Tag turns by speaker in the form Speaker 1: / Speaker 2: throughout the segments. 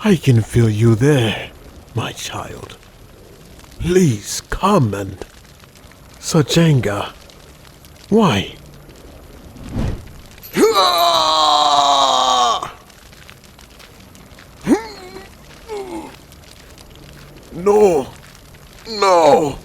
Speaker 1: I can feel you there, my child. Please come and... Such anger. Why? No. No.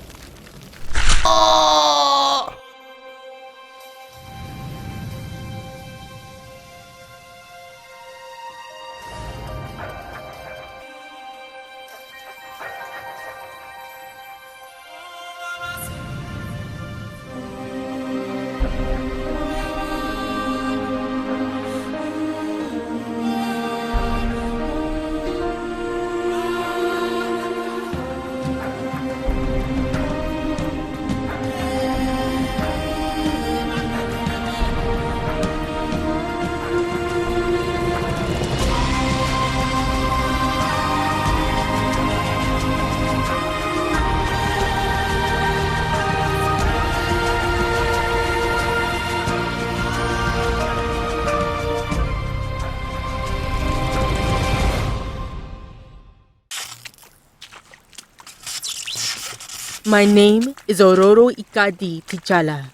Speaker 2: My name is Ororo Iqadi T'Challa.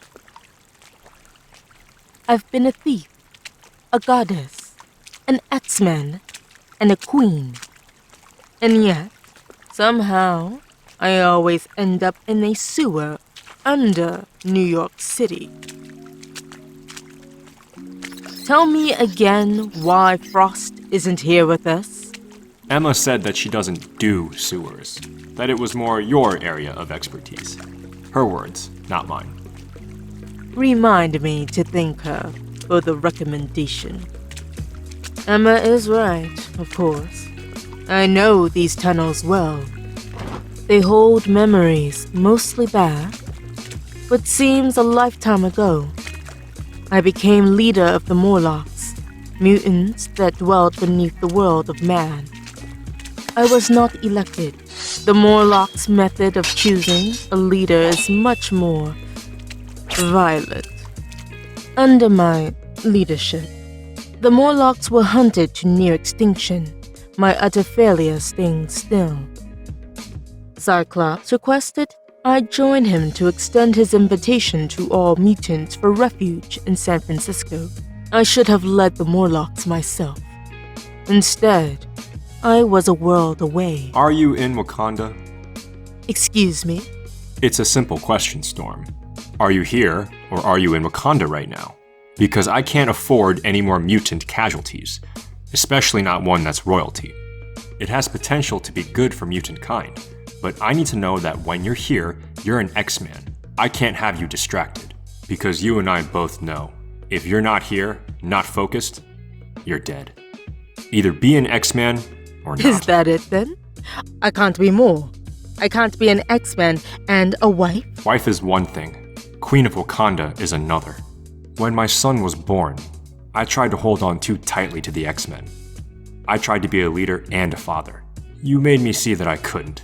Speaker 2: I've been a thief, a goddess, an xmen, and a queen. And yet, somehow, I always end up in a sewer under New York City. Tell me again why Frost isn't here with us.
Speaker 3: Emma said that she doesn't do sewers, that it was more your area of expertise. Her words, not mine.
Speaker 2: Remind me to thank her for the recommendation. Emma is right, of course. I know these tunnels well. They hold memories, mostly bad. But seems a lifetime ago, I became leader of the Morlocks, mutants that dwelt beneath the world of man. I was not elected. The Morlocks' method of choosing a leader is much more violent. Under my leadership, the Morlocks were hunted to near extinction, my utter failure staying still. Cyclops requested I join him to extend his invitation to all mutants for refuge in San Francisco. I should have led the Morlocks myself. Instead, I was a world away.
Speaker 3: Are you in Wakanda?
Speaker 2: Excuse me?
Speaker 3: It's a simple question, Storm. Are you here, or are you in Wakanda right now? Because I can't afford any more mutant casualties, especially not one that's royalty. It has potential to be good for mutant kind, but I need to know that when you're here, you're an X-Man. I can't have you distracted, because you and I both know, if you're not here, not focused, you're dead. Either be an X-Man or not.
Speaker 2: Is that it then? I can't be more. I can't be an X-Man and a wife?
Speaker 3: Wife is one thing. Queen of Wakanda is another. When my son was born, I tried to hold on too tightly to the X-Men. I tried to be a leader and a father. You made me see that I couldn't.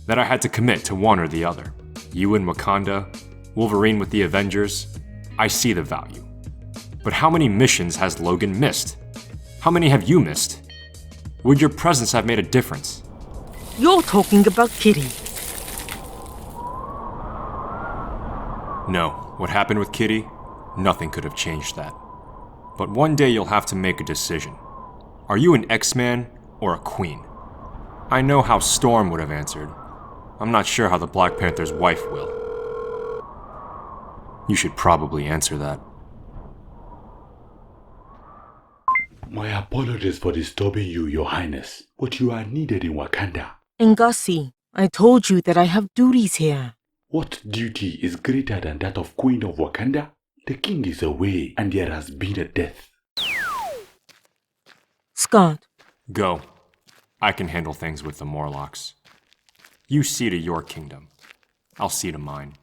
Speaker 3: That I had to commit to one or the other. You in Wakanda, Wolverine with the Avengers, I see the value. But how many missions has Logan missed? How many have you missed? Would your presence have made a difference?
Speaker 2: You're talking about Kitty.
Speaker 3: No, what happened with Kitty, nothing could have changed that. But one day you'll have to make a decision. Are you an X-Man or a Queen? I know how Storm would have answered. I'm not sure how the Black Panther's wife will. You should probably answer that.
Speaker 4: My apologies for disturbing you, Your Highness, but you are needed in Wakanda.
Speaker 2: Ngasi, I told you that I have duties here.
Speaker 4: What duty is greater than that of Queen of Wakanda? The king is away and there has been a death.
Speaker 2: Scott.
Speaker 3: Go. I can handle things with the Morlocks. You see to your kingdom. I'll see to mine.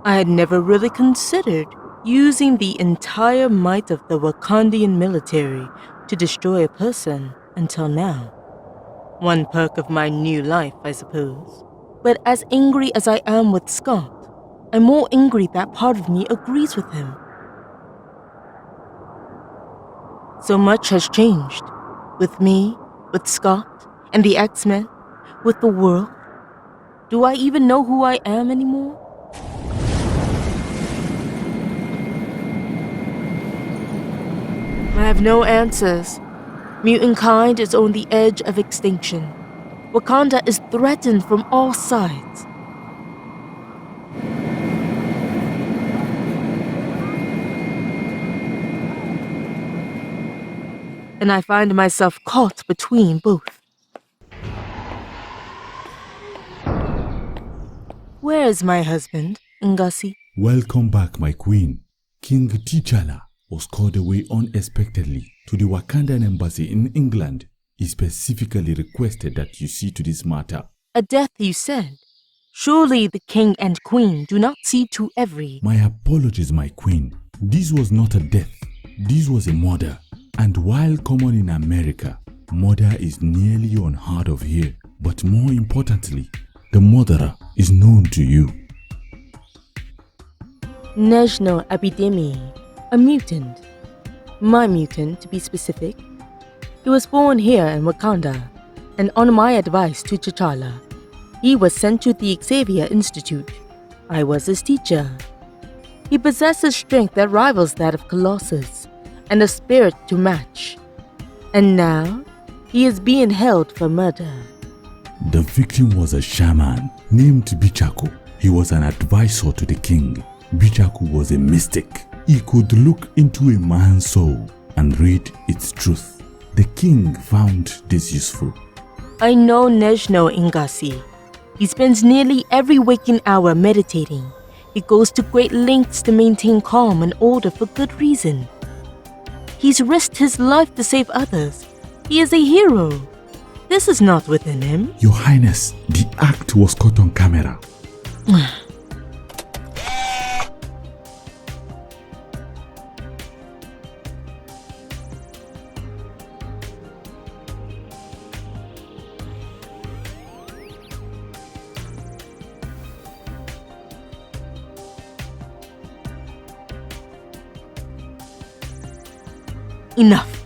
Speaker 2: I had never really considered using the entire might of the Wakandian military to destroy a person until now. One perk of my new life, I suppose. But as angry as I am with Scott, I'm more angry that part of me agrees with him. So much has changed. With me, with Scott, and the X-Men, with the world. Do I even know who I am anymore? I have no answers. Mutant kind is on the edge of extinction. Wakanda is threatened from all sides. And I find myself caught between both. Where is my husband, Ngasi?
Speaker 4: Welcome back, my queen. King T'Challa was called away unexpectedly to the Wakandan embassy in England. He specifically requested that you see to this matter.
Speaker 2: A death, you said? Surely the king and queen do not see to every...
Speaker 4: My apologies, my queen. This was not a death. This was a murder. And while common in America, murder is nearly unheard of here. But more importantly, the murderer is known to you.
Speaker 2: Nezhno Abidemi, a mutant. My mutant, to be specific. He was born here in Wakanda, and on my advice to T'Challa, he was sent to the Xavier Institute. I was his teacher. He possesses strength that rivals that of Colossus, and a spirit to match. And now, he is being held for murder.
Speaker 4: The victim was a shaman named Bichaku. He was an advisor to the king. Bichaku was a mystic. He could look into a man's soul and read its truth. The king found this useful.
Speaker 2: I know Nezhno Ngasi. He spends nearly every waking hour meditating. He goes to great lengths to maintain calm and order for good reason. He's risked his life to save others. He is a hero. This is not within him.
Speaker 4: Your Highness, the act was caught on camera.
Speaker 2: Enough.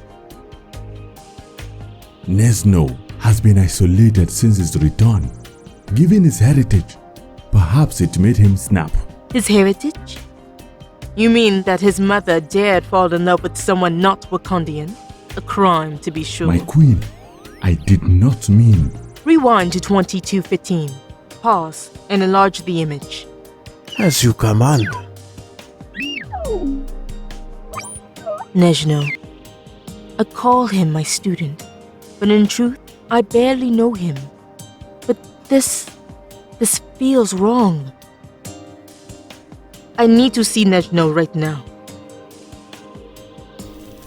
Speaker 4: Nezhno has been isolated since his return. Given his heritage, perhaps it made him snap.
Speaker 2: His heritage? You mean that his mother dared fall in love with someone not Wakandian? A crime, to be sure.
Speaker 4: My queen, I did not mean...
Speaker 2: Rewind to 2215. Pause and enlarge the image.
Speaker 1: As you command.
Speaker 2: Nezhno. I call him my student, but in truth, I barely know him. But this feels wrong. I need to see Nezhno right now.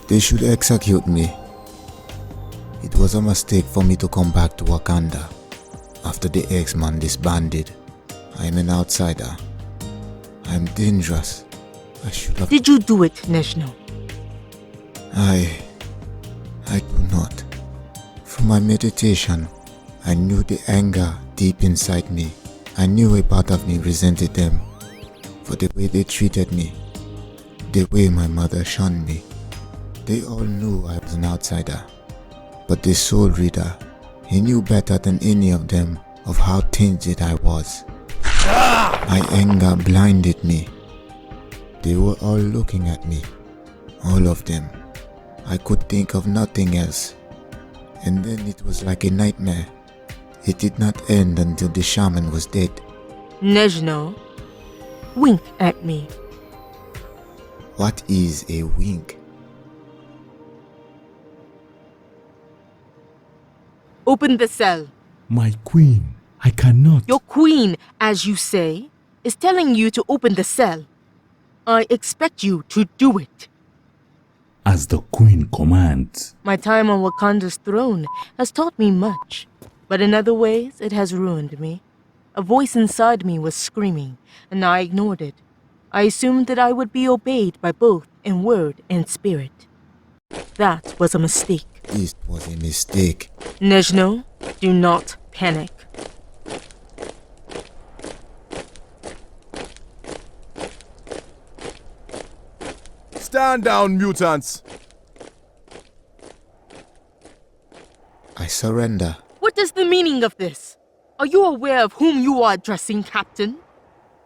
Speaker 5: They should execute me. It was a mistake for me to come back to Wakanda after the X-Men disbanded. I am an outsider. I am dangerous. I should have...
Speaker 2: Did you do it, Nezhno?
Speaker 5: I do not. From my meditation, I knew the anger deep inside me. I knew a part of me resented them for the way they treated me, the way my mother shunned me. They all knew I was an outsider, but the soul reader, he knew better than any of them of how tainted I was. My anger blinded me. They were all looking at me, all of them. I could think of nothing else. And then it was like a nightmare. It did not end until the shaman was dead.
Speaker 2: Nezhno, wink at me.
Speaker 5: What is a wink?
Speaker 2: Open the cell.
Speaker 4: My queen, I cannot.
Speaker 2: Your queen, as you say, is telling you to open the cell. I expect you to do it.
Speaker 4: As the queen commands.
Speaker 2: My time on Wakanda's throne has taught me much, but in other ways it has ruined me. A voice inside me was screaming, and I ignored it. I assumed that I would be obeyed by both in word and spirit. That was a mistake.
Speaker 5: This was a mistake.
Speaker 2: Nezhno, do not panic.
Speaker 6: Stand down, mutants!
Speaker 5: surrender.
Speaker 2: What is the meaning of this? Are you aware of whom you are addressing, Captain?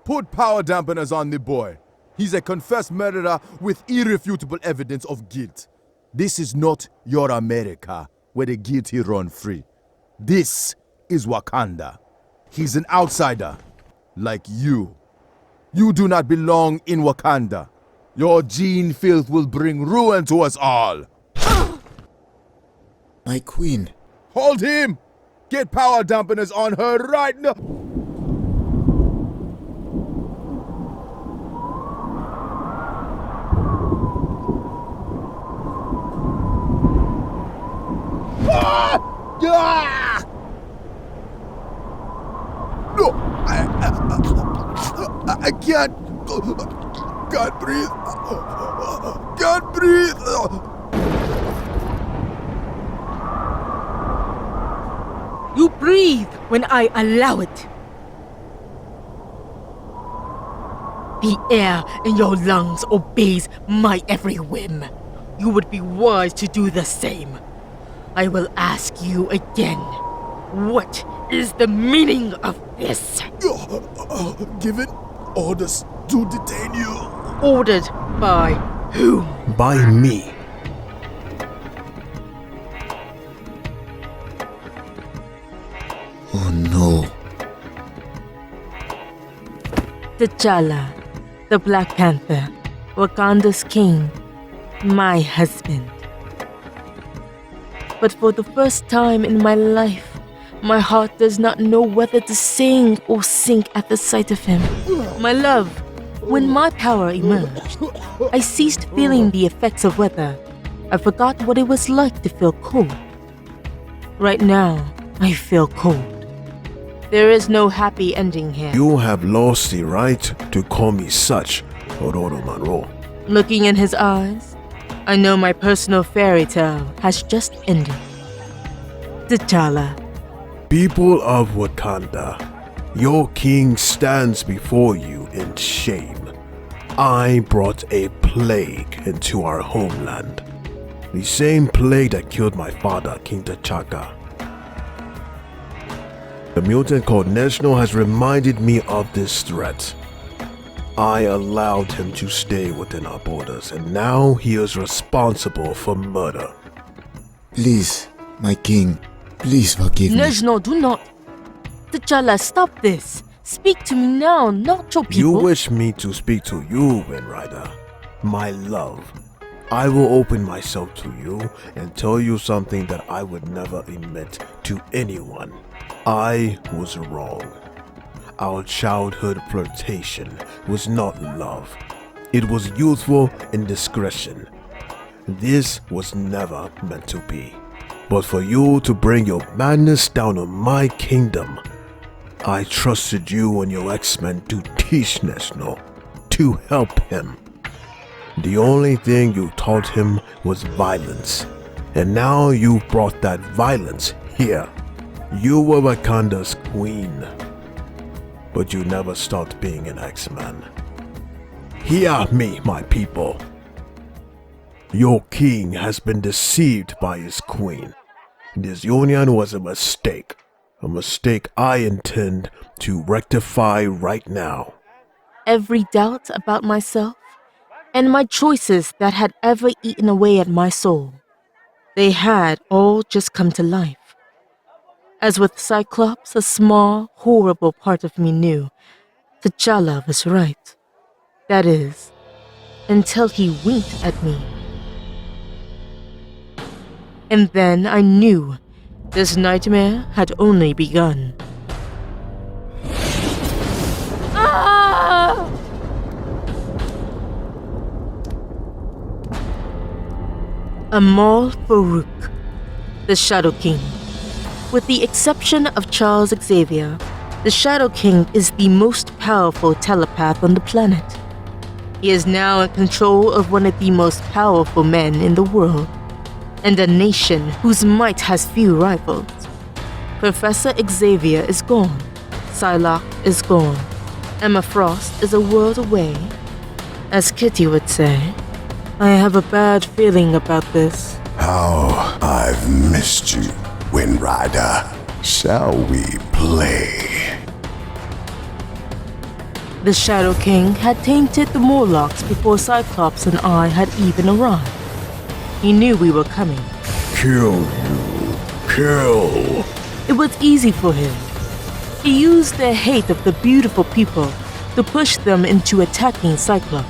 Speaker 6: Put power dampeners on the boy. He's a confessed murderer with irrefutable evidence of guilt. This is not your America, where the guilty run free. This is Wakanda. He's an outsider, like you. You do not belong in Wakanda. Your gene filth will bring ruin to us all.
Speaker 5: My queen.
Speaker 6: Hold him! Get power dampeners on her right now! Ah! Ah! No! I can't! Can't breathe! Can't breathe!
Speaker 2: You breathe when I allow it. The air in your lungs obeys my every whim. You would be wise to do the same. I will ask you again. What is the meaning of this?
Speaker 6: Given orders to detain you.
Speaker 2: Ordered by whom?
Speaker 1: By me.
Speaker 5: Oh no.
Speaker 2: T'Challa, the Black Panther, Wakanda's king, my husband. But for the first time in my life, my heart does not know whether to sing or sink at the sight of him. My love, when my power emerged, I ceased feeling the effects of weather. I forgot what it was like to feel cold. Right now, I feel cold. There is no happy ending here.
Speaker 1: You have lost the right to call me such, Ororo Monroe.
Speaker 2: Looking in his eyes, I know my personal fairy tale has just ended. T'Challa.
Speaker 1: People of Wakanda, your king stands before you in shame. I brought a plague into our homeland. The same plague that killed my father, King T'Challa. The mutant called Nezhno has reminded me of this threat. I allowed him to stay within our borders, and now he is responsible for murder.
Speaker 5: Please, my king. Please forgive me.
Speaker 2: Nezhno, do not. T'Challa, stop this. Speak to me now, not your people.
Speaker 1: You wish me to speak to you, Wind Rider. My love. I will open myself to you and tell you something that I would never admit to anyone. I was wrong. Our childhood flirtation was not love. It was youthful indiscretion. This was never meant to be. But for you to bring your madness down on my kingdom, I trusted you and your xmen to teach Nezhno, to help him. The only thing you taught him was violence, and now you've brought that violence here. You were Wakanda's queen, but you never stopped being an X-Man. Hear me, my people. Your king has been deceived by his queen. This union was a mistake I intend to rectify right now.
Speaker 2: Every doubt about myself and my choices that had ever eaten away at my soul, they had all just come to life. As with Cyclops, a small, horrible part of me knew T'Challa was right. That is, until he winked at me. And then I knew this nightmare had only begun. Ah! Amal Farouk, the Shadow King. With the exception of Charles Xavier, the Shadow King is the most powerful telepath on the planet. He is now in control of one of the most powerful men in the world, and a nation whose might has few rivals. Professor Xavier is gone, Psylocke is gone, Emma Frost is a world away. As Kitty would say, I have a bad feeling about this.
Speaker 7: How I've missed you. Wind Rider. Shall we play?
Speaker 2: The Shadow King had tainted the Morlocks before Cyclops and I had even arrived. He knew we were coming.
Speaker 1: Kill you. Kill.
Speaker 2: It was easy for him. He used their hate of the beautiful people to push them into attacking Cyclops.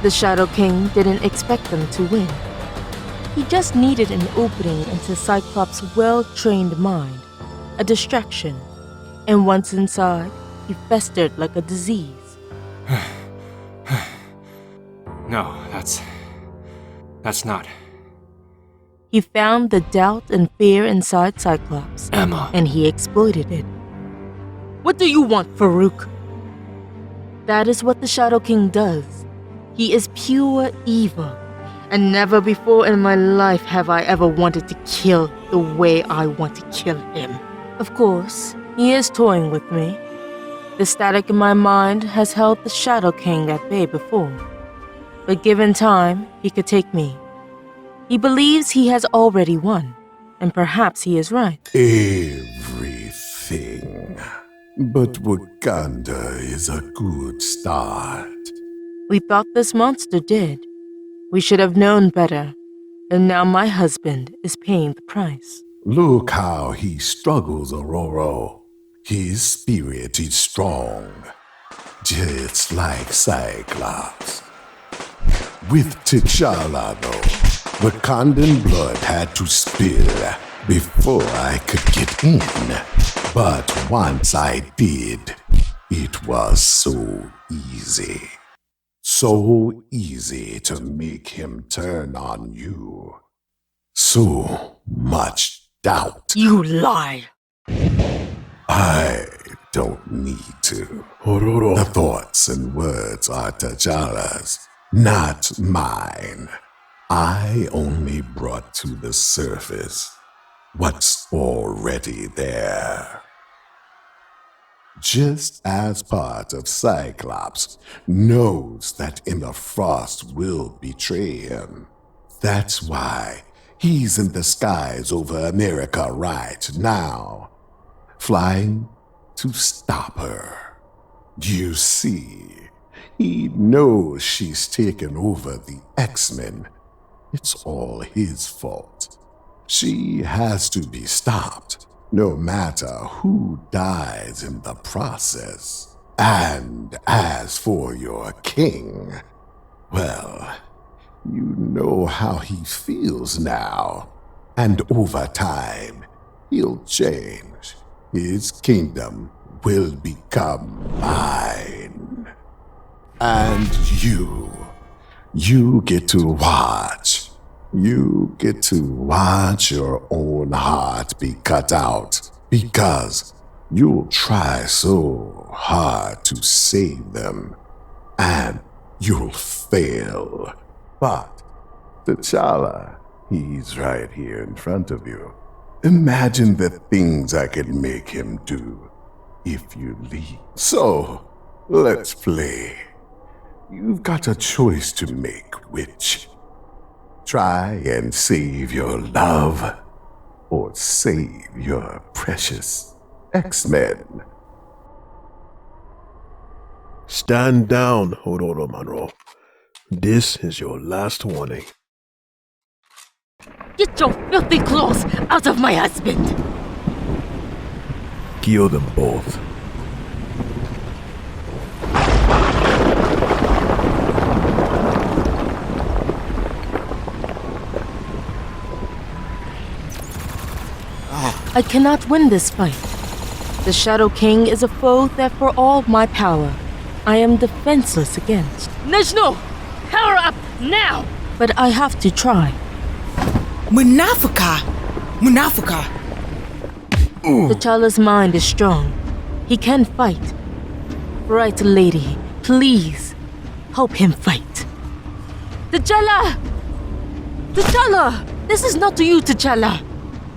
Speaker 2: The Shadow King didn't expect them to win. He just needed an opening into Cyclops' well-trained mind, a distraction, and once inside, he festered like a disease.
Speaker 3: No, that's not.
Speaker 2: He found the doubt and fear inside Cyclops,
Speaker 3: Emma.
Speaker 2: and he exploited it. What do you want, Farouk? That is what the Shadow King does. He is pure evil, and never before in my life have I ever wanted to kill the way I want to kill him. Of course, he is toying with me. The static in my mind has held the Shadow King at bay before, but given time, he could take me. He believes he has already won, and perhaps he is right.
Speaker 7: Everything. But Wakanda is a good start.
Speaker 2: We thought this monster did. We should have known better, and now my husband is paying the price.
Speaker 7: Look how he struggles, Ororo. His spirit is strong, just like Cyclops. With T'Challa, though, Wakandan blood had to spill before I could get in. But once I did, it was so easy. So easy to make him turn on you. So much doubt.
Speaker 2: You lie!
Speaker 7: I don't need to.
Speaker 1: Ororo.
Speaker 7: The thoughts and words are T'Challa's, not mine. I only brought to the surface what's already there. Just as part of Cyclops knows that Emma Frost will betray him. That's why he's in the skies over America right now, flying to stop her. You see, he knows she's taken over the X-Men. It's all his fault. She has to be stopped, no matter who dies in the process. And as for your king, well, you know how he feels now. And over time, he'll change. His kingdom will become mine. And you get to watch. You get to watch your own heart be cut out because you'll try so hard to save them and you'll fail. But T'Challa, he's right here in front of you. Imagine the things I could make him do if you leave. So, let's play. You've got a choice to make, witch. Try and save your love, or save your precious X-Men.
Speaker 1: Stand down, Ororo Monroe. This is your last warning.
Speaker 2: Get your filthy claws out of my husband!
Speaker 1: Kill them both.
Speaker 2: I cannot win this fight. The Shadow King is a foe that for all my power, I am defenseless against. Nezhno! Power up now! But I have to try.
Speaker 8: Munafuka!
Speaker 2: T'Challa's mind is strong. He can fight. Right, lady, please, help him fight. T'Challa! T'Challa! This is not to you, T'Challa.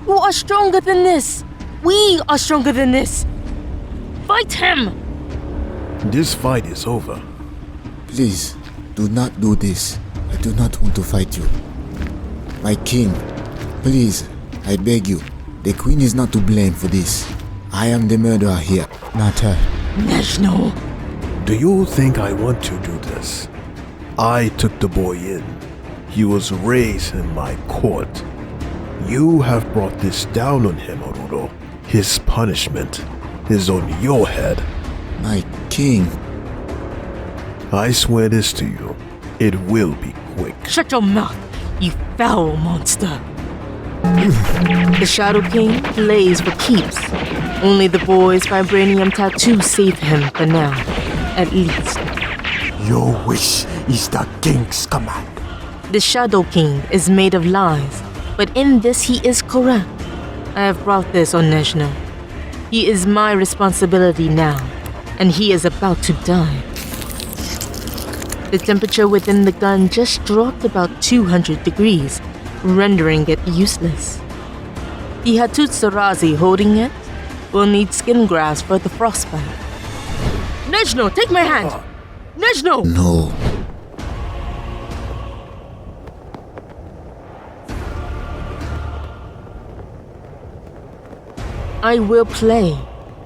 Speaker 2: You are stronger than this. We are stronger than this. Fight him!
Speaker 1: This fight is over.
Speaker 5: Please, do not do this. I do not want to fight you. My king, please, I beg you. The queen is not to blame for this. I am the murderer here, not her.
Speaker 2: Nezhno!
Speaker 1: Do you think I want to do this? I took the boy in. He was raised in my court. You have brought this down on him, Ororo. His punishment is on your head.
Speaker 5: My king.
Speaker 1: I swear this to you. It will be quick.
Speaker 2: Shut your mouth, you foul monster! The Shadow King plays for keeps. Only the boy's vibranium tattoo saved him for now, at least.
Speaker 8: Your wish is the king's command.
Speaker 2: The Shadow King is made of lies, but in this he is correct. I have brought this on Nezhno. He is my responsibility now, and he is about to die. The temperature within the gun just dropped about 200 degrees, rendering it useless. The Hattutsarazi holding it will need skin grafts for the frostbite. Nezhno, take my hand! Nezhno!
Speaker 5: No.
Speaker 2: I will play,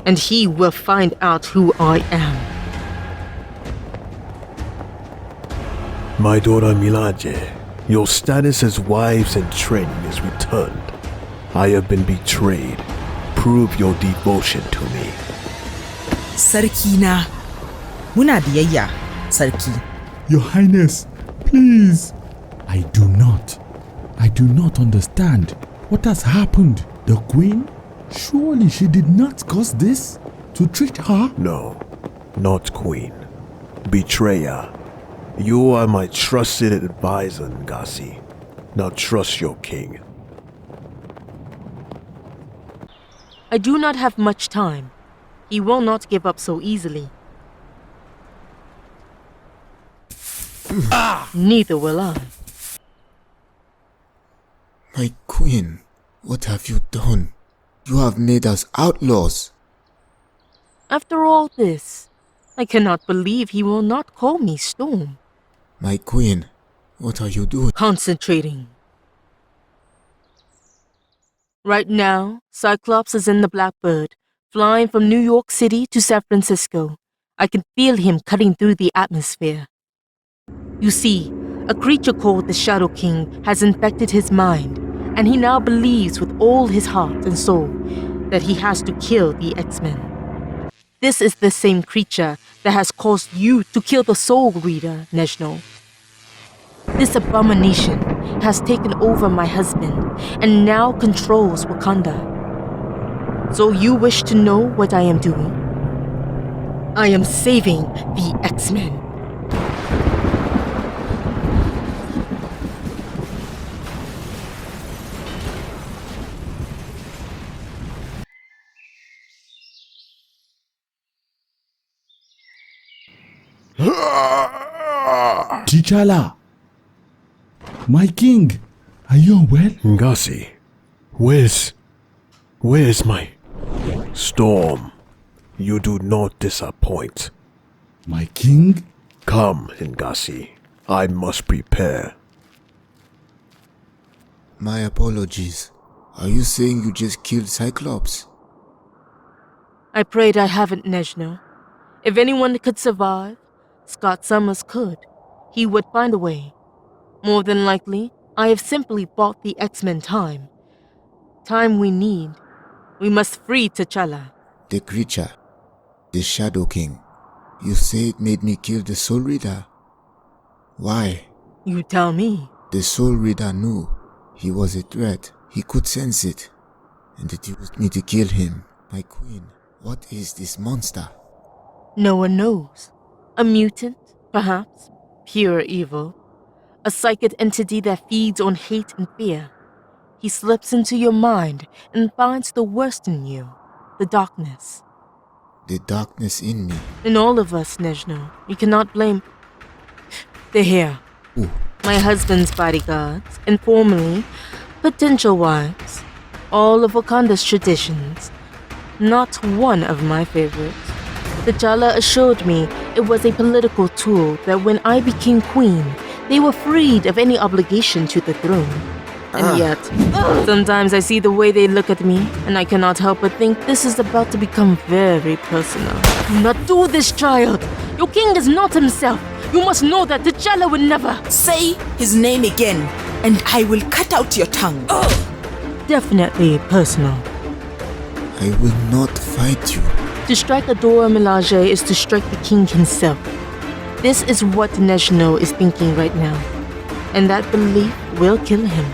Speaker 2: and he will find out who I am.
Speaker 1: My daughter Milaje, your status as wives and training is returned. I have been betrayed. Prove your devotion to me.
Speaker 9: Sarki na, muna biyayya, Sarki.
Speaker 4: Your Highness, please. I do not understand. What has happened? The Queen? Surely she did not cause this? To treat her?
Speaker 1: No, not Queen. Betrayer. You are my trusted advisor, Ngasi. Now trust your king.
Speaker 2: I do not have much time. He will not give up so easily. Neither will I.
Speaker 5: My queen, what have you done? You have made us outlaws.
Speaker 2: After all this, I cannot believe he will not call me Storm.
Speaker 5: My queen, what are you doing?
Speaker 2: Concentrating. Right now, Cyclops is in the Blackbird, flying from New York City to San Francisco. I can feel him cutting through the atmosphere. You see, a creature called the Shadow King has infected his mind, and he now believes with all his heart and soul that he has to kill the X-Men. This is the same creature that has caused you to kill the Soul Reader, Nezhno. This abomination has taken over my husband and now controls Wakanda. So you wish to know what I am doing? I am saving the X-Men.
Speaker 4: T'Challa! My king! Are you unwell?
Speaker 1: Ngasi, where's my Storm? You do not disappoint.
Speaker 4: My king?
Speaker 1: Come, Ngasi. I must prepare.
Speaker 5: My apologies. Are you saying you just killed Cyclops?
Speaker 2: I prayed I haven't, Nezhno. If anyone could survive, Scott Summers could. He would find a way. More than likely, I have simply bought the X-Men time. Time we need. We must free T'Challa.
Speaker 5: The creature, the Shadow King. You say it made me kill the Soul Reader. Why?
Speaker 2: You tell me.
Speaker 5: The Soul Reader knew he was a threat. He could sense it. And it used me to kill him. My queen, what is this monster?
Speaker 2: No one knows. A mutant, perhaps. Pure evil. A psychic entity that feeds on hate and fear. He slips into your mind and finds the worst in you. The darkness.
Speaker 5: The darkness in me.
Speaker 2: In all of us, Nezhno. You cannot blame... They're here.
Speaker 5: Ooh.
Speaker 2: My husband's bodyguards, and formerly, potential wives. All of Wakanda's traditions. Not one of my favorites. T'Challa assured me it was a political tool that when I became queen, they were freed of any obligation to the throne. And yet, sometimes I see the way they look at me, and I cannot help but think this is about to become very personal. Do not do this, child. Your king is not himself. You must know that T'Challa would never.
Speaker 9: Say his name again, and I will cut out your tongue.
Speaker 2: Definitely personal.
Speaker 5: I will not fight you.
Speaker 2: To strike Ororo Iqadi is to strike the king himself. This is what Nezhno is thinking right now. And that belief will kill him.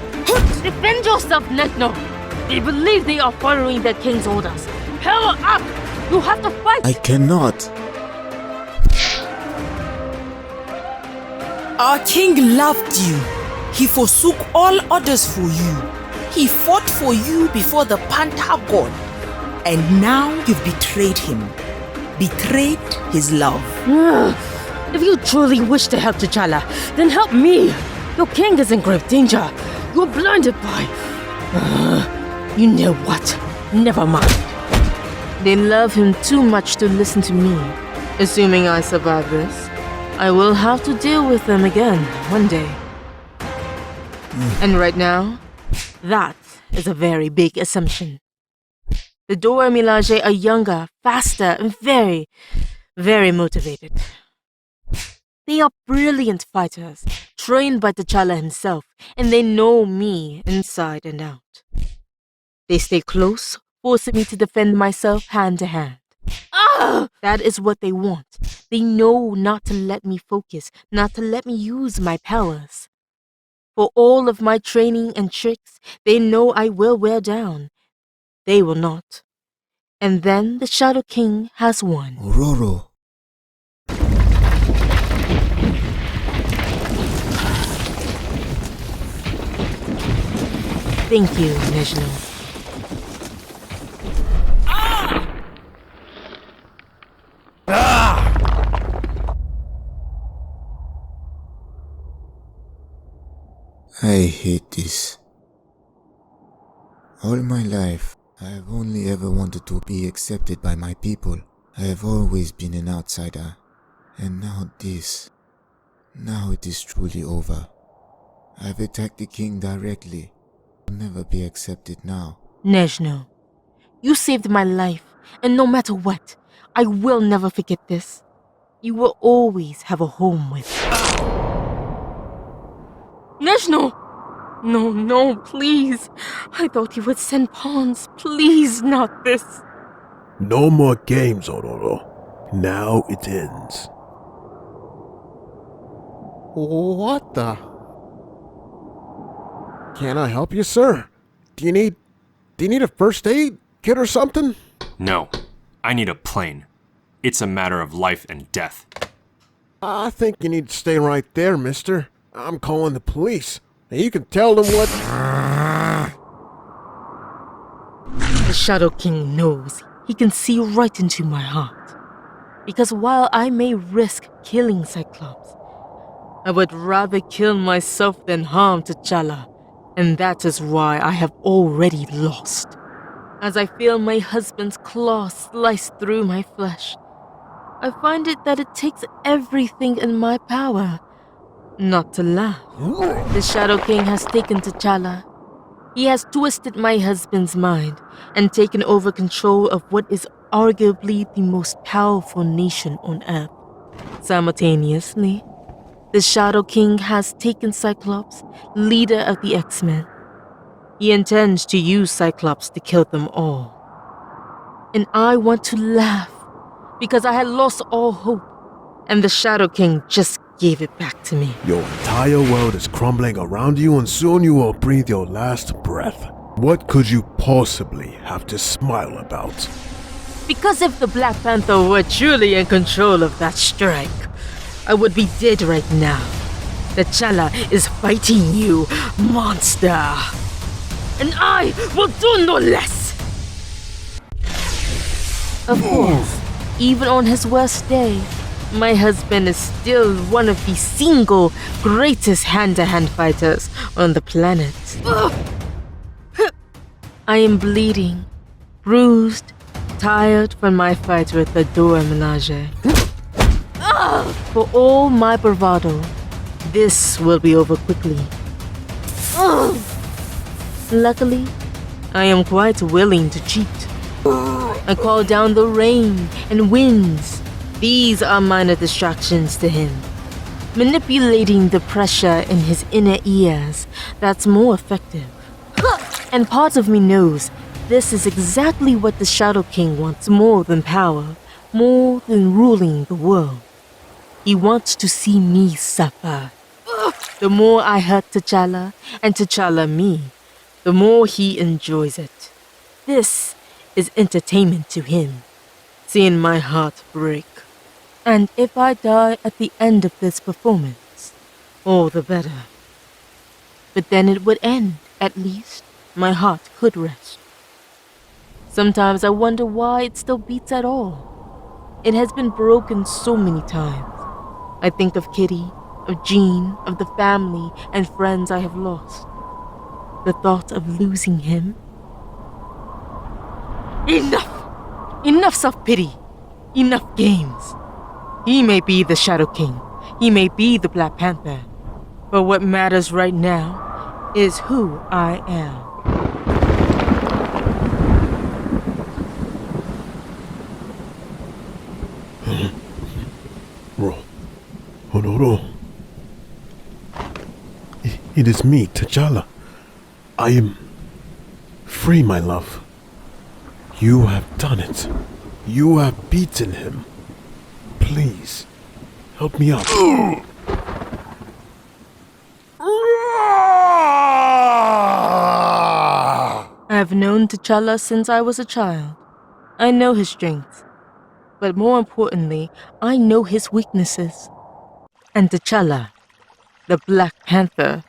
Speaker 2: Defend yourself, Nezhno! They believe they are following their king's orders. Hurry up! You have to fight!
Speaker 5: I cannot.
Speaker 9: Our king loved you. He forsook all others for you. He fought for you before the Panther god. And now you've betrayed him. Betrayed his love.
Speaker 2: If you truly wish to help T'Challa, then help me. Your king is in grave danger. You're blinded by... you know what? Never mind. They love him too much to listen to me. Assuming I survive this, I will have to deal with them again one day. And right now, that is a very big assumption. The Ororo Iqadi are younger, faster, and very, very motivated. They are brilliant fighters, trained by T'Challa himself, and they know me inside and out. They stay close, forcing me to defend myself hand to hand. That is what they want. They know not to let me focus, not to let me use my powers. For all of my training and tricks, they know I will wear down. They will not. And then the Shadow King has won.
Speaker 5: Ororo.
Speaker 2: Thank you, Nezhno.
Speaker 5: I hate this. All my life, I have only ever wanted to be accepted by my people. I have always been an outsider. And now this. Now it is truly over. I have attacked the king directly. I'll never be accepted now.
Speaker 2: Nezhno, you saved my life, and no matter what, I will never forget this. You will always have a home with me. Nezhno! No, please. I thought you would send pawns. Please, not this.
Speaker 1: No more games, Ororo. Now it ends.
Speaker 8: What the? Can I help you, sir? Do you need a first aid kit or something?
Speaker 3: No, I need a plane. It's a matter of life and death.
Speaker 8: I think you need to stay right there, mister. I'm calling the police. And you can tell them what...
Speaker 2: The Shadow King knows he can see right into my heart. Because while I may risk killing Cyclops, I would rather kill myself than harm T'Challa. And that is why I have already lost. As I feel my husband's claw slice through my flesh, I find it that it takes everything in my power not to laugh. The Shadow King has taken T'Challa. He has twisted my husband's mind and taken over control of what is arguably the most powerful nation on Earth. Simultaneously, the Shadow King has taken Cyclops, leader of the X-Men. He intends to use Cyclops to kill them all. And I want to laugh because I had lost all hope, and the Shadow King just gave it back to me.
Speaker 1: Your entire world is crumbling around you, and soon you will breathe your last breath. What could you possibly have to smile about?
Speaker 2: Because if the Black Panther were truly in control of that strike, I would be dead right now. T'Challa is fighting you, monster. And I will do no less. Of course, even on his worst day, my husband is still one of the single greatest hand-to-hand fighters on the planet. I am bleeding, bruised, tired from my fight with the Ororo Iqadi. For all my bravado, this will be over quickly. Luckily, I am quite willing to cheat. I call down the rain and winds. These are minor distractions to him. Manipulating the pressure in his inner ears, that's more effective. And part of me knows this is exactly what the Shadow King wants more than power, more than ruling the world. He wants to see me suffer. The more I hurt T'Challa and T'Challa me, the more he enjoys it. This is entertainment to him, seeing my heart break. And if I die at the end of this performance, all the better. But then it would end, at least. My heart could rest. Sometimes I wonder why it still beats at all. It has been broken so many times. I think of Kitty, of Jean, of the family and friends I have lost. The thought of losing him. Enough! Enough self-pity. Enough games. He may be the Shadow King. He may be the Black Panther. But what matters right now is who I am.
Speaker 1: Ororo. It is me, T'Challa. I am free, my love. You have done it. You have beaten him. Please, help me up.
Speaker 2: I have known T'Challa since I was a child. I know his strengths. But more importantly, I know his weaknesses. And T'Challa, the Black Panther,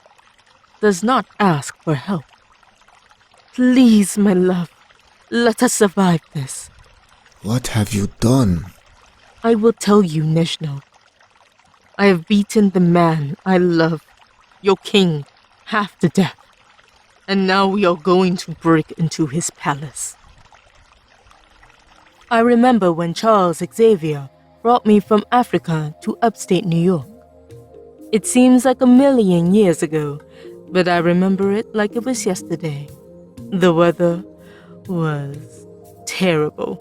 Speaker 2: does not ask for help. Please, my love, let us survive this.
Speaker 5: What have you done?
Speaker 2: I will tell you, Nezhno. I have beaten the man I love, your king, half to death. And now we are going to break into his palace. I remember when Charles Xavier brought me from Africa to upstate New York. It seems like 1,000,000 years ago, but I remember it like it was yesterday. The weather was terrible.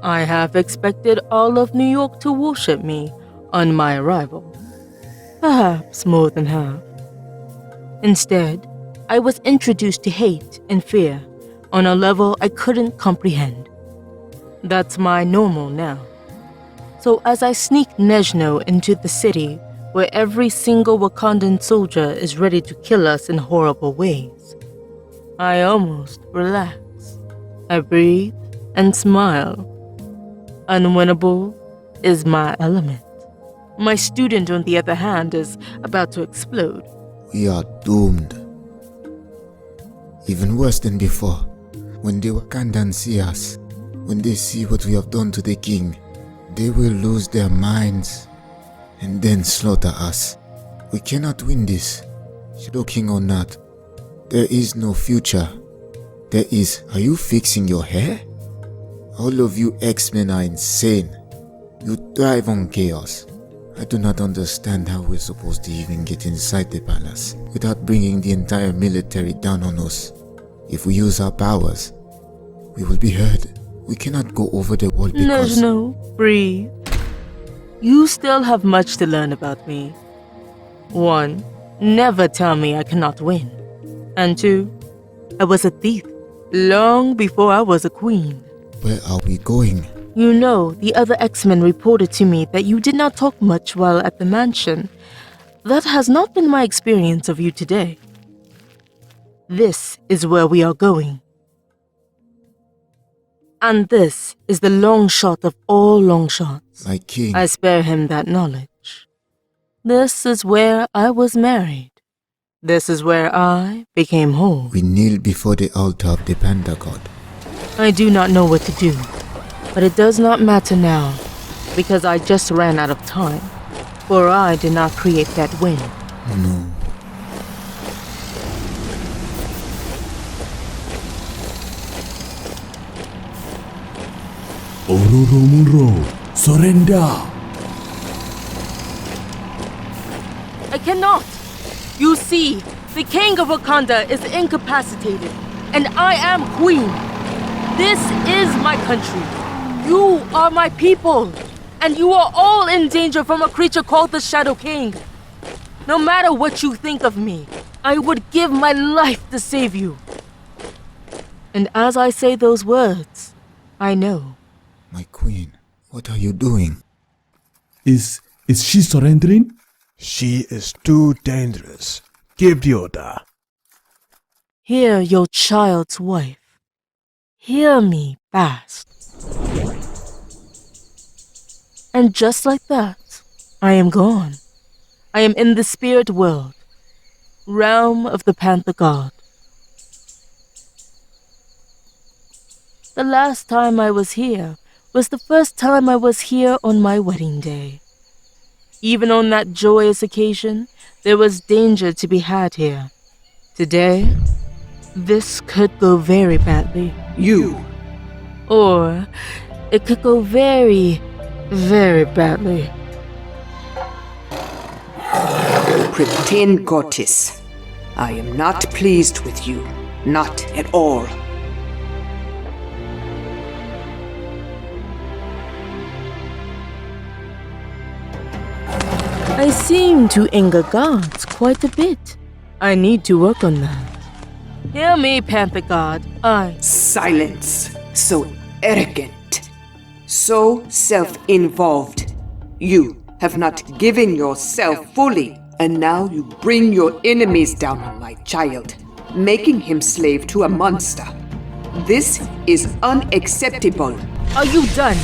Speaker 2: I have expected all of New York to worship me on my arrival. Perhaps more than half. Instead, I was introduced to hate and fear on a level I couldn't comprehend. That's my normal now. So as I sneak Nezhno into the city where every single Wakandan soldier is ready to kill us in horrible ways, I almost relax. I breathe and smile. Unwinnable is my element. My student, on the other hand, is about to explode.
Speaker 5: We are doomed. Even worse than before. When the Wakandans see us, when they see what we have done to the king, they will lose their minds and then slaughter us. We cannot win this, Shadow King or not. There is no future. There is. Are you fixing your hair? All of you X-Men are insane. You thrive on chaos. I do not understand how we're supposed to even get inside the palace without bringing the entire military down on us. If we use our powers, we will be heard. We cannot go over the wall because...
Speaker 2: No, breathe. You still have much to learn about me. 1, never tell me I cannot win. And 2, I was a thief long before I was a queen.
Speaker 5: Where are we going?
Speaker 2: You know, the other X-Men reported to me that you did not talk much while at the mansion. That has not been my experience of you today. This is where we are going. And this is the long shot of all long shots.
Speaker 5: My king.
Speaker 2: I spare him that knowledge. This is where I was married. This is where I became whole.
Speaker 5: We kneel before the altar of the Panda God.
Speaker 2: I do not know what to do, but it does not matter now, because I just ran out of time, for I did not create that wind.
Speaker 5: No.
Speaker 4: Ororo Munro, surrender!
Speaker 2: I cannot! You see, The King of Wakanda is incapacitated, and I am Queen. This is my country. You are my people, and you are all in danger from a creature called the Shadow King. No matter what you think of me, I would give my life to save you. And as I say those words, I know.
Speaker 5: My queen, what are you doing?
Speaker 4: Is she surrendering?
Speaker 1: She is too dangerous. Give the order.
Speaker 2: Hear your child's wife. Hear me fast. And just like that, I am gone. I am in the spirit world, realm of the Panther God. The last time I was here was the first time I was here on my wedding day. Even on that joyous occasion, there was danger to be had here. Today, this could go very badly.
Speaker 9: You.
Speaker 2: Or it could go very, very badly.
Speaker 10: Pretend goddess. I am not pleased with you. Not at all.
Speaker 2: I seem to anger gods quite a bit. I need to work on that. Hear me, Panther God.
Speaker 10: Silence. So arrogant. So self-involved. You have not given yourself fully, and now you bring your enemies down on my child, making him slave to a monster. This is unacceptable.
Speaker 2: Are you done?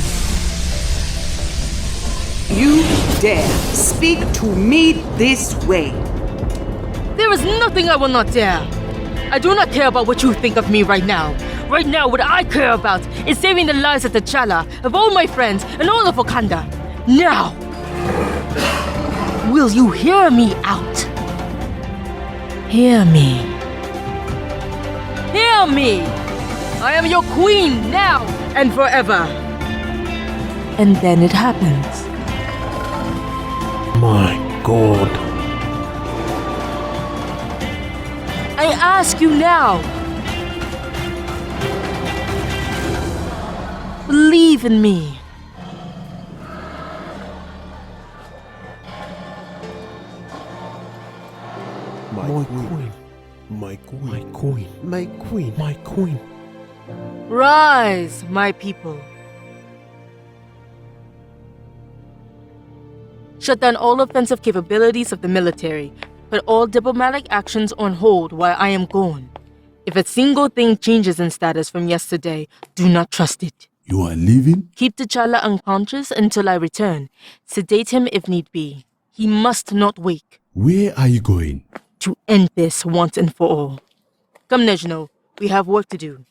Speaker 10: You dare speak to me this way?
Speaker 2: There is nothing I will not dare. I do not care about what you think of me right now. Right now, what I care about is saving the lives of T'Challa, of all my friends, and all of Wakanda. Now! Will you hear me out? Hear me. Hear me! I am your queen now and forever. And then it happens.
Speaker 1: My God.
Speaker 2: I ask you now. Believe in me.
Speaker 1: My queen. My queen. My queen. My queen. My queen.
Speaker 2: Rise, my people. Shut down all offensive capabilities of the military. Put all diplomatic actions on hold while I am gone. If a single thing changes in status from yesterday, do not trust it.
Speaker 4: You are leaving?
Speaker 2: Keep T'Challa unconscious until I return. Sedate him if need be. He must not wake.
Speaker 4: Where are you going?
Speaker 2: To end this once and for all. Come, Nezhno. We have work to do.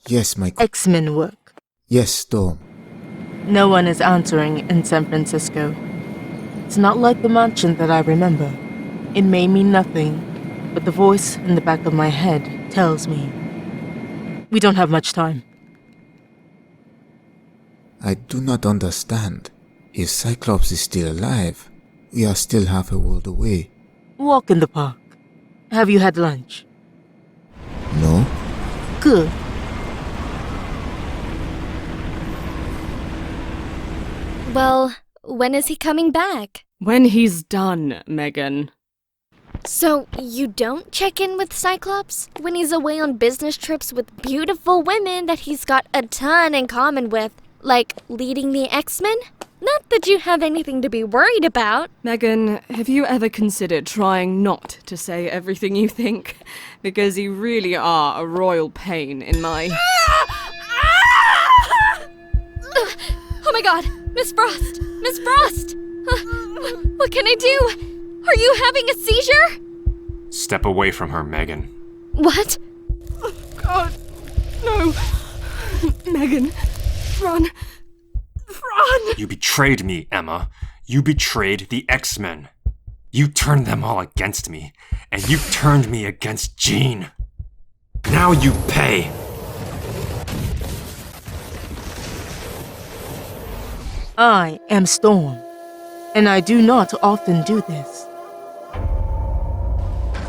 Speaker 5: Yes, my queen.
Speaker 2: Xmen work.
Speaker 5: Yes, Storm.
Speaker 2: No one is answering in San Francisco. It's not like the mansion that I remember. It may mean nothing, but the voice in the back of my head tells me. We don't have much time.
Speaker 5: I do not understand. If Cyclops is still alive, we are still half a world away.
Speaker 2: Walk in the park. Have you had lunch?
Speaker 5: No?
Speaker 2: Good.
Speaker 11: Well, when is he coming back?
Speaker 12: When he's done, Megan.
Speaker 11: So, you don't check in with Cyclops? When he's away on business trips with beautiful women that he's got a ton in common with, like leading the X-Men? Not that you have anything to be worried about.
Speaker 12: Megan, have you ever considered trying not to say everything you think? Because you really are a royal pain in my...
Speaker 11: Oh my god! Miss Frost! Miss Frost! What can I do? Are you having a seizure?
Speaker 3: Step away from her, Megan.
Speaker 11: What?
Speaker 12: Oh god, no. Megan, run. Run!
Speaker 3: You betrayed me, Emma. You betrayed the X-Men. You turned them all against me, and you turned me against Jean. Now you pay!
Speaker 2: I am Storm, and I do not often do this.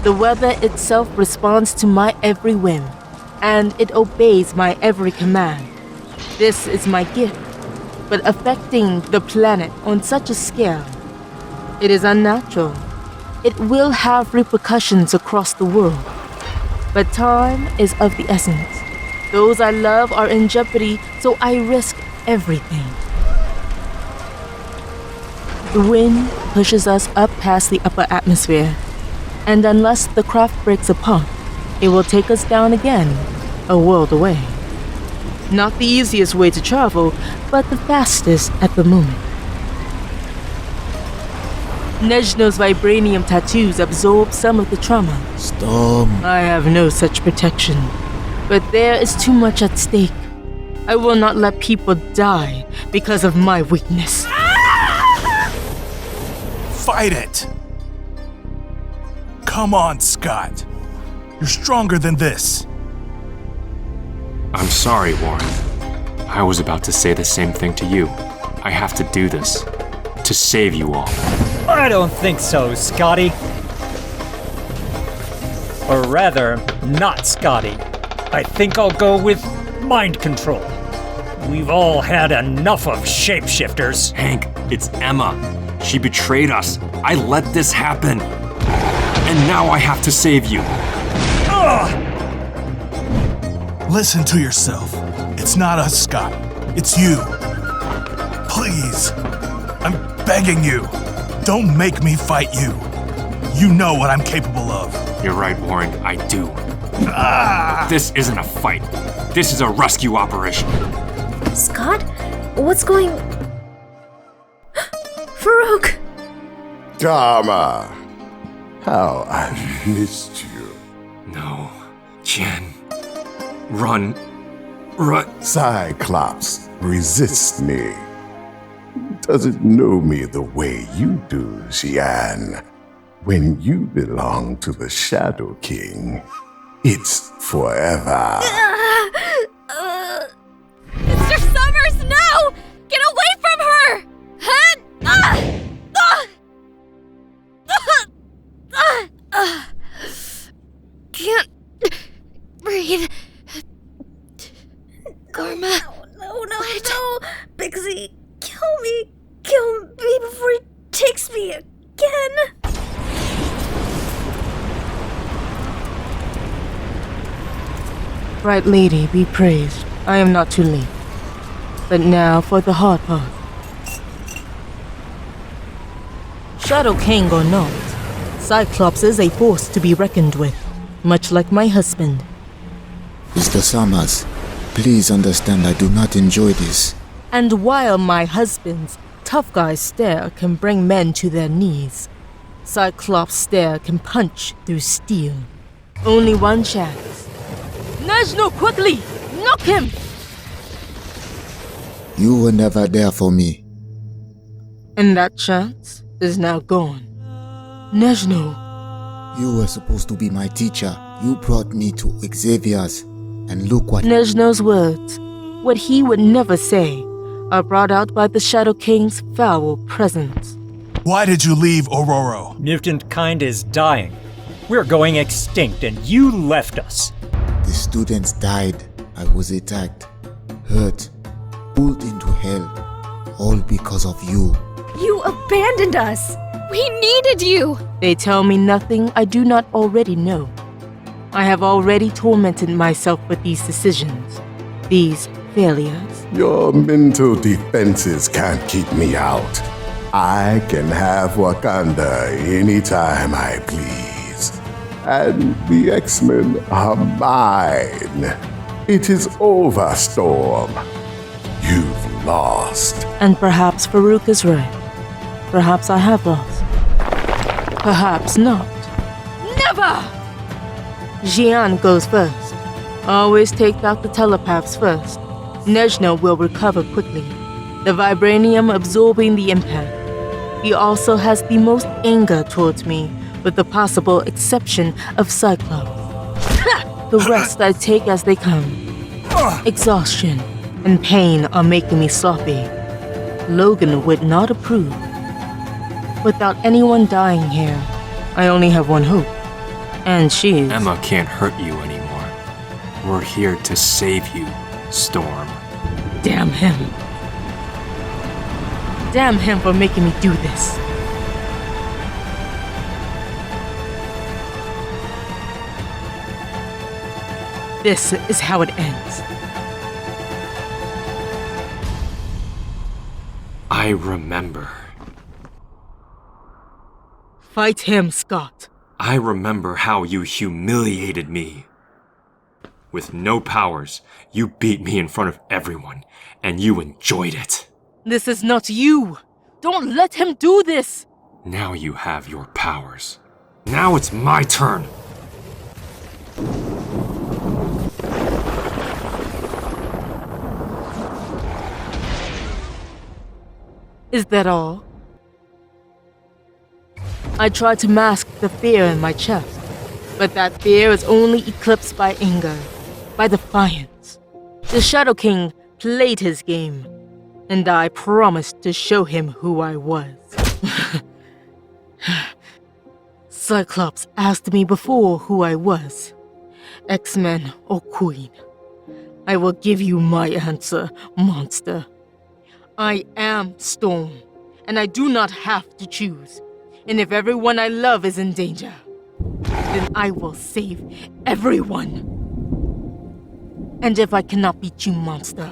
Speaker 2: The weather itself responds to my every whim, and it obeys my every command. This is my gift, but affecting the planet on such a scale, it is unnatural. It will have repercussions across the world. But time is of the essence. Those I love are in jeopardy, so I risk everything. The wind pushes us up past the upper atmosphere, and unless the craft breaks apart, it will take us down again, a world away. Not the easiest way to travel, but the fastest at the moment. Nezhno's vibranium tattoos absorb some of the trauma.
Speaker 5: Storm.
Speaker 2: I have no such protection, but there is too much at stake. I will not let people die because of my weakness.
Speaker 13: Fight it! Come on, Scott. You're stronger than this.
Speaker 3: I'm sorry, Warren. I was about to say the same thing to you. I have to do this. To save you all.
Speaker 14: I don't think so, Scotty. Or rather, not Scotty. I think I'll go with mind control. We've all had enough of shapeshifters.
Speaker 3: Hank, it's Emma. She betrayed us. I let this happen. And now I have to save you.
Speaker 13: Ugh! Listen to yourself. It's not us, Scott. It's you. Please. I'm begging you. Don't make me fight you. You know what I'm capable of.
Speaker 3: You're right, Warren. I do. This isn't a fight. This is a rescue operation.
Speaker 11: Scott? What's going... Farouk!
Speaker 7: Dharma! How I missed you.
Speaker 3: No. Jen. Run. Run.
Speaker 7: Cyclops resists me. Doesn't know me the way you do, Xian. When you belong to the Shadow King, it's forever.
Speaker 11: Mr. Summers, no! Get away from her! Can't breathe. Karma. No. Bixie, kill me before he takes me again.
Speaker 2: Bright lady, be praised. I am not too late. But now for the hard part. Shadow King or not, Cyclops is a force to be reckoned with, much like my husband.
Speaker 5: Mr. Summers, please understand I do not enjoy this.
Speaker 2: And while my husband's tough guy stare can bring men to their knees, Cyclops' stare can punch through steel. Only one chance. Nezhno, quickly! Knock him!
Speaker 5: You were never there for me.
Speaker 2: And that chance is now gone. Nezhno.
Speaker 5: You were supposed to be my teacher. You brought me to Xavier's. And look what...
Speaker 2: Nezhno's words, what he would never say, are brought out by the Shadow King's foul presence.
Speaker 13: Why did you leave Ororo?
Speaker 14: Mutant kind is dying. We're going extinct and you left us.
Speaker 5: The students died. I was attacked, hurt, pulled into hell, all because of you.
Speaker 11: You abandoned us. We needed you.
Speaker 2: They tell me nothing I do not already know. I have already tormented myself with these decisions, these failures.
Speaker 7: Your mental defenses can't keep me out. I can have Wakanda anytime I please. And the X-Men are mine. It is over, Storm. You've lost.
Speaker 2: And perhaps Farouk is right. Perhaps I have lost. Perhaps not.
Speaker 11: Never!
Speaker 2: Xian goes first. Always take out the telepaths first. Nezhno will recover quickly, the vibranium absorbing the impact. He also has the most anger towards me, with the possible exception of Cyclops. The rest I take as they come. Exhaustion and pain are making me sloppy. Logan would not approve. Without anyone dying here, I only have one hope. And she's...
Speaker 3: Emma can't hurt you anymore. We're here to save you, Storm.
Speaker 2: Damn him. Damn him for making me do this. This is how it ends.
Speaker 3: I remember.
Speaker 2: Fight him, Scott.
Speaker 3: I remember how you humiliated me. With no powers, you beat me in front of everyone, and you enjoyed it.
Speaker 2: This is not you. Don't let him do this.
Speaker 3: Now you have your powers. Now it's my turn.
Speaker 2: Is that all? I tried to mask the fear in my chest, but that fear is only eclipsed by anger, by defiance. The Shadow King played his game, and I promised to show him who I was. Cyclops asked me before who I was, X-Men or Queen. I will give you my answer, monster. I am Storm, and I do not have to choose. And if everyone I love is in danger, then I will save everyone. And if I cannot beat you, monster,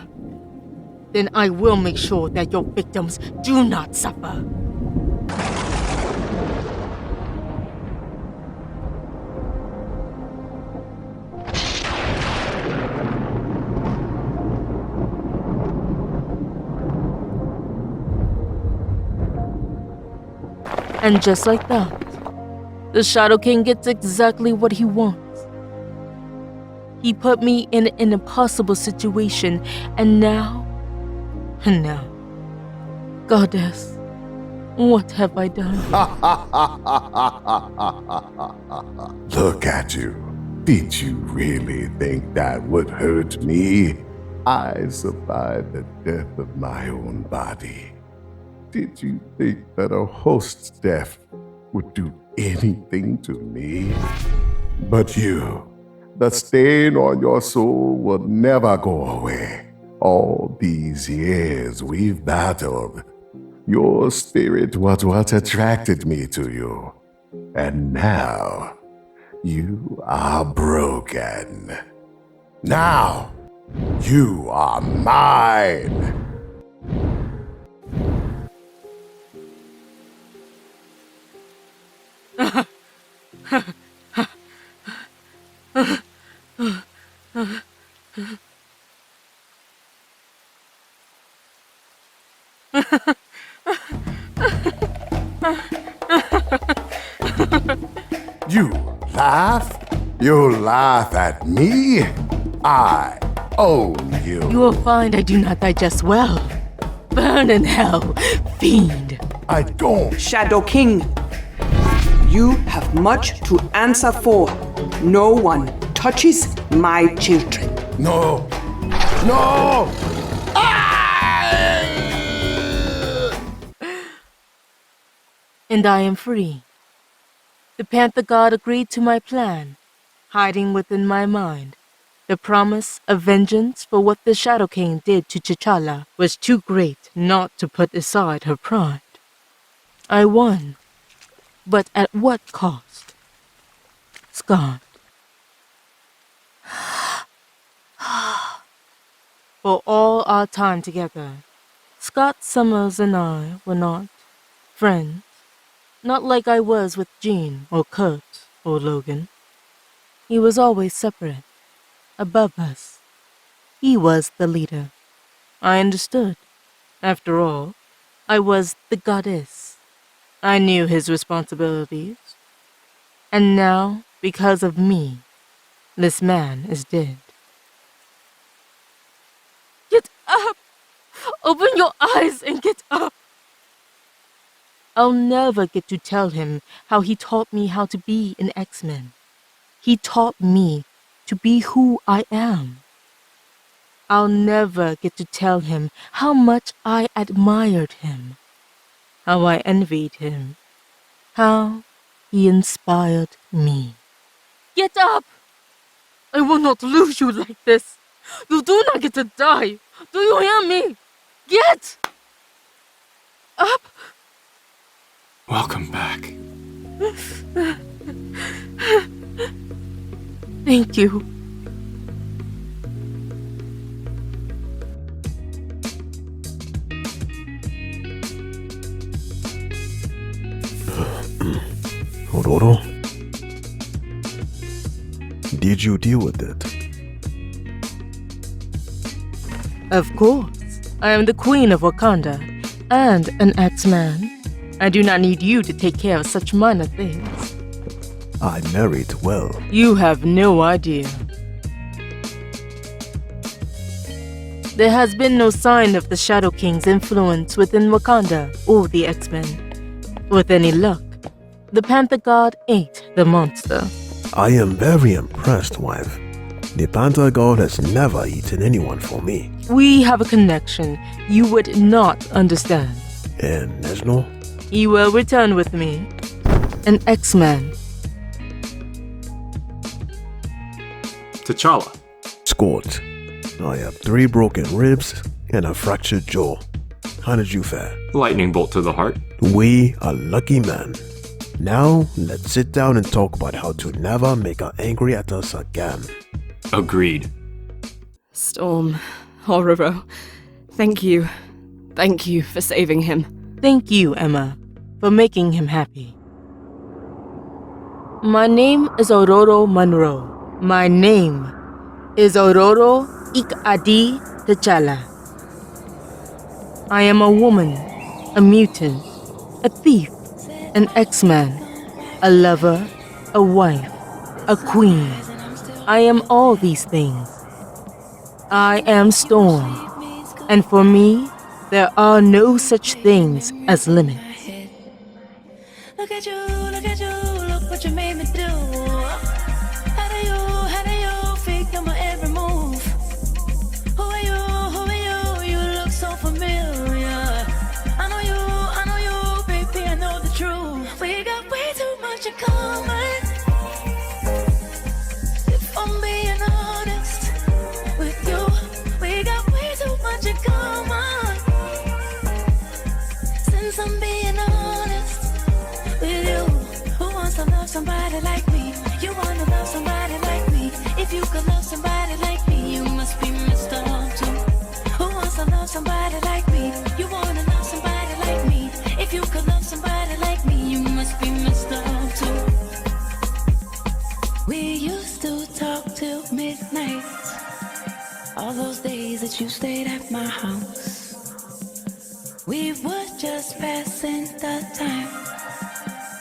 Speaker 2: then I will make sure that your victims do not suffer. And just like that, the Shadow King gets exactly what he wants. He put me in an impossible situation, and now, Goddess, what have I done?
Speaker 7: Look at you. Did you really think that would hurt me? I survived the death of my own body. Did you think that a host's death would do anything to me? But you, the stain on your soul will never go away. All these years we've battled. Your spirit was what attracted me to you. And now, you are broken. Now, you are mine. You laugh? You laugh at me? I own you.
Speaker 2: You will find I do not digest well. Burn in hell, fiend.
Speaker 7: I don't.
Speaker 10: Shadow King, you have much to answer for. No one touches my children.
Speaker 7: No. No!
Speaker 2: And I am free. The Panther God agreed to my plan, hiding within my mind. The promise of vengeance for what the Shadow King did to T'Challa was too great not to put aside her pride. I won, but at what cost? Scott. For all our time together, Scott Summers and I were not friends. Not like I was with Jean or Kurt or Logan. He was always separate, above us. He was the leader. I understood. After all, I was the goddess. I knew his responsibilities. And now, because of me, this man is dead. Get up! Open your eyes and get up! I'll never get to tell him how he taught me how to be an X-Men. He taught me to be who I am. I'll never get to tell him how much I admired him, how I envied him, how he inspired me. Get up! I will not lose you like this. You do not get to die. Do you hear me? Get up!
Speaker 3: Welcome back.
Speaker 2: Thank you.
Speaker 1: Ororo? Did you deal with it?
Speaker 2: Of course. I am the Queen of Wakanda and an X-Man. I do not need you to take care of such minor things.
Speaker 1: I married well.
Speaker 2: You have no idea. There has been no sign of the Shadow King's influence within Wakanda or the X-Men. With any luck, the Panther God ate the monster.
Speaker 1: I am very impressed, wife. The Panther God has never eaten anyone for me.
Speaker 2: We have a connection you would not understand.
Speaker 1: And Nezhno?
Speaker 2: He will return with me. An X-Man.
Speaker 3: T'Challa.
Speaker 1: Scott. I have 3 broken ribs and a fractured jaw. How did you fare?
Speaker 3: Lightning bolt to the heart.
Speaker 1: We are lucky men. Now, let's sit down and talk about how to never make her angry at us again.
Speaker 3: Agreed.
Speaker 12: Storm, Ororo, thank you. Thank you for saving him.
Speaker 2: Thank you, Emma, for making him happy. My name is Ororo Monroe. My name is Ororo Iqadi T'Challa. I am a woman, a mutant, a thief, an X-Man, a lover, a wife, a queen. I am all these things. I am Storm, and for me, there are no such things as limits.
Speaker 15: Look at you, look what you made me do. How do you fake my every move? Who are you, you look so familiar. I know you, baby, I know the truth. We got way too much in common. If I'm being honest with you, we got way too much in common. Since I'm being honest with you, who wants to love somebody like me? You wanna love somebody like me? If you could love somebody like me, you must be messed up too. Who wants to love somebody like me? You wanna love somebody like me? If you could love somebody like me, you must be messed up too. We used to talk till midnight, all those days that you stayed at my house. We were just passing the time,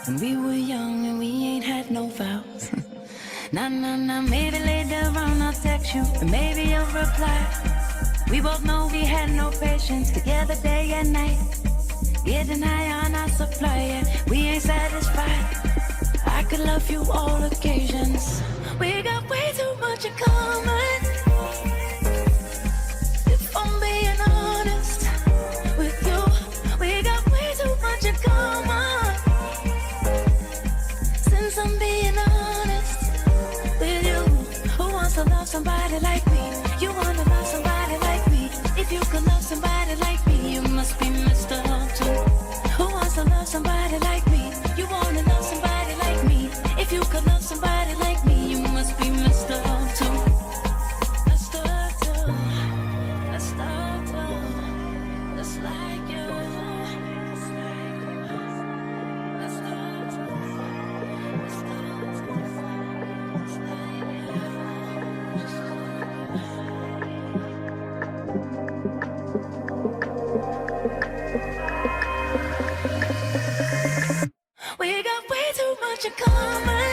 Speaker 15: and we were young and we ain't had no vows. Nah, maybe later on I'll text you, and maybe you'll reply. We both know we had no patience together day and night. Getting high on our supply, and we ain't satisfied. I could love you all occasions. We got way too much in common. If I'm being honest with you, we got way too much in common. Since I'm being honest with you, who wants to love somebody like me? You wanna love somebody like me? If you could love somebody like me, you must be messed up too. Who wants to love somebody like me? You wanna love somebody like me? If you could love somebody like me, you must be messed up too. Messed up too. Messed up too. Just like you. Messed up too. Messed up too. Just like you. We got way too much in common.